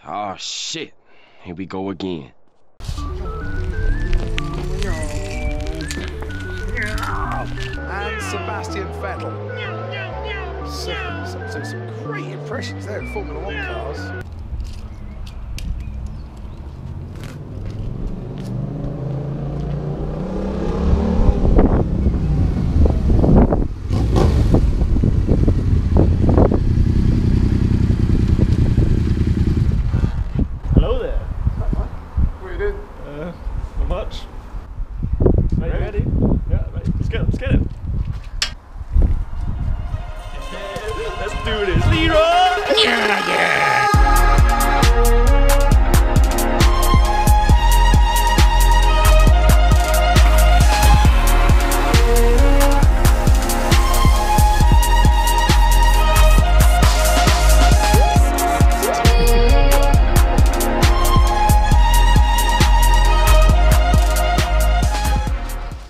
Oh shit, here we go again. And Sebastian Vettel. Some great impressions there in Formula 1 cars. Hello there. What are you doing? Not much. Right, you ready? Yeah, right. Let's get it. Let's do this, Leroy! Yeah!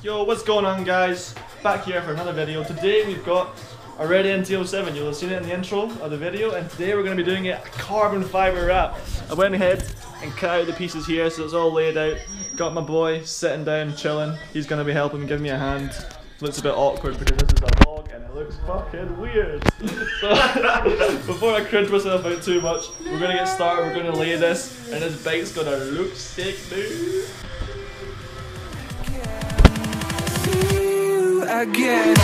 Yo, what's going on, guys? Back here for another video. Today we've got a red MT07. You'll have seen it in the intro of the video, and today we're going to be doing a carbon fibre wrap. I went ahead and cut out the pieces here so it's all laid out. Got my boy sitting down chilling. He's going to be helping me, giving me a hand. Looks a bit awkward because this is a vlog and it looks fucking weird. So before I cringe myself out too much, we're going to get started. We're going to lay this, and this bike's going to look sick, dude. Again.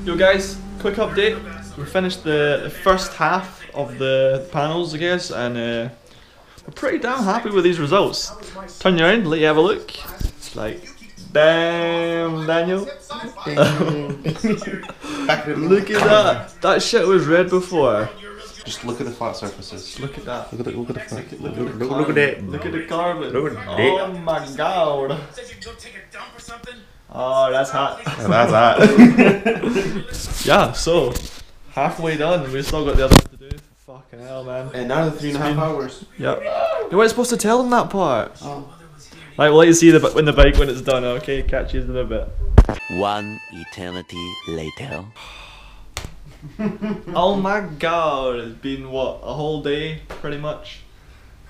Yo guys, quick update. We finished the first half of the panels, I guess, and we're pretty damn happy with these results. Turn you around, let you have a look. It's like, damn, Daniel. Look at that. That shit was red before. Just look at the flat surfaces. Look at that. Look at the flat. Look Look at it. Look at the carbon. Look at Oh my god. Oh, that's hot. That's that. Yeah, so halfway done. We've still got the other one to do. Fucking hell, man. And now the 3.5 hours. Yep. You weren't supposed to tell them that part. Oh. Right, we'll let you see the when it's done. Okay, catch you in a bit. One eternity later. Oh my god, it's been what, a whole day pretty much?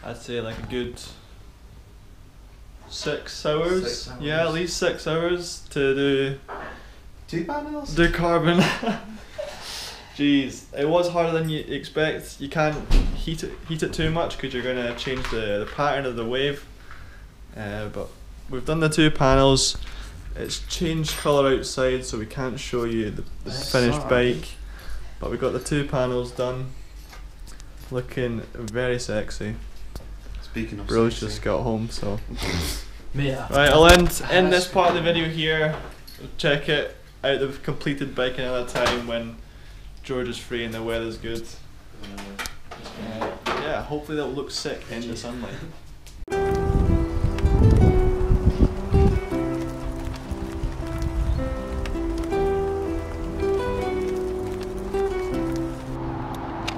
I'd say like a good 6 hours. 6 hours. Yeah, at least 6 hours to do 2 panels? the carbon. Jeez, it was harder than you expect. You can't heat it too much because you're gonna change the pattern of the wave. But we've done the 2 panels. It's changed colour outside, so we can't show you the finished bike. But we got the 2 panels done, looking very sexy. Speaking of Bro's sexy. just got home, so. Right, I'll end this part of the video here. Check it out, the completed bike another time when George is free and the weather's good. Yeah, hopefully that will look sick in the sunlight.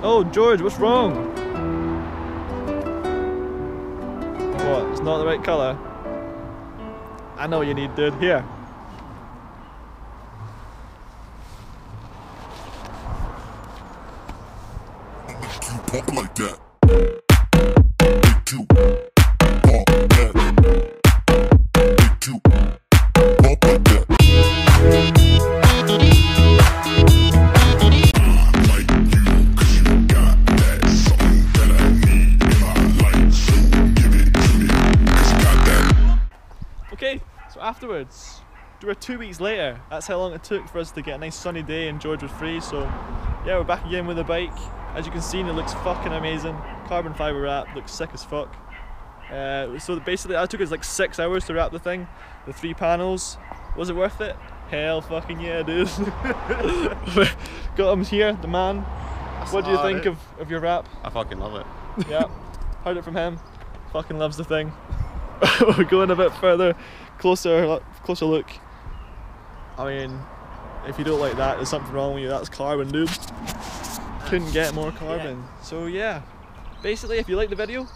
Oh, George, what's wrong? What? It's not the right colour? I know what you need, dude. Here. Pump like that. Pump that. Pump like that. Okay, so afterwards, we're 2 weeks later. That's how long it took for us to get a nice sunny day and George was free, so yeah, we're back again with the bike. As you can see, it looks fucking amazing. Carbon fibre wrap, looks sick as fuck. So basically that took us like 6 hours to wrap the thing, the 3 panels. Was it worth it? Hell fucking yeah, dude. Got him here, the man. What do you think of your wrap? I fucking love it. Yeah, heard it from him. Fucking loves the thing. We're going a bit further, closer look. I mean, If you don't like that, there's something wrong with you. That's Carbon, dude. Couldn't get more Carbon. So yeah, basically if you like the video,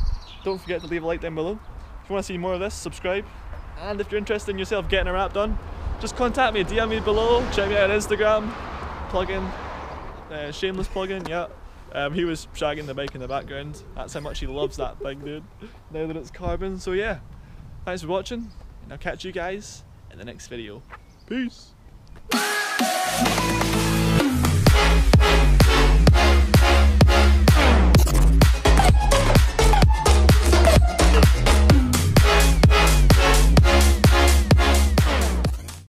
don't forget to leave a like down below. If you want to see more of this, subscribe. And if you're interested in yourself getting a wrap done, just contact me, DM me below, check me out on Instagram, plug-in, shameless plug-in, yeah. He was shagging the bike in the background. That's how much he loves that bike, dude, now that it's Carbon. So yeah, thanks for watching, and I'll catch you guys in the next video. Peace!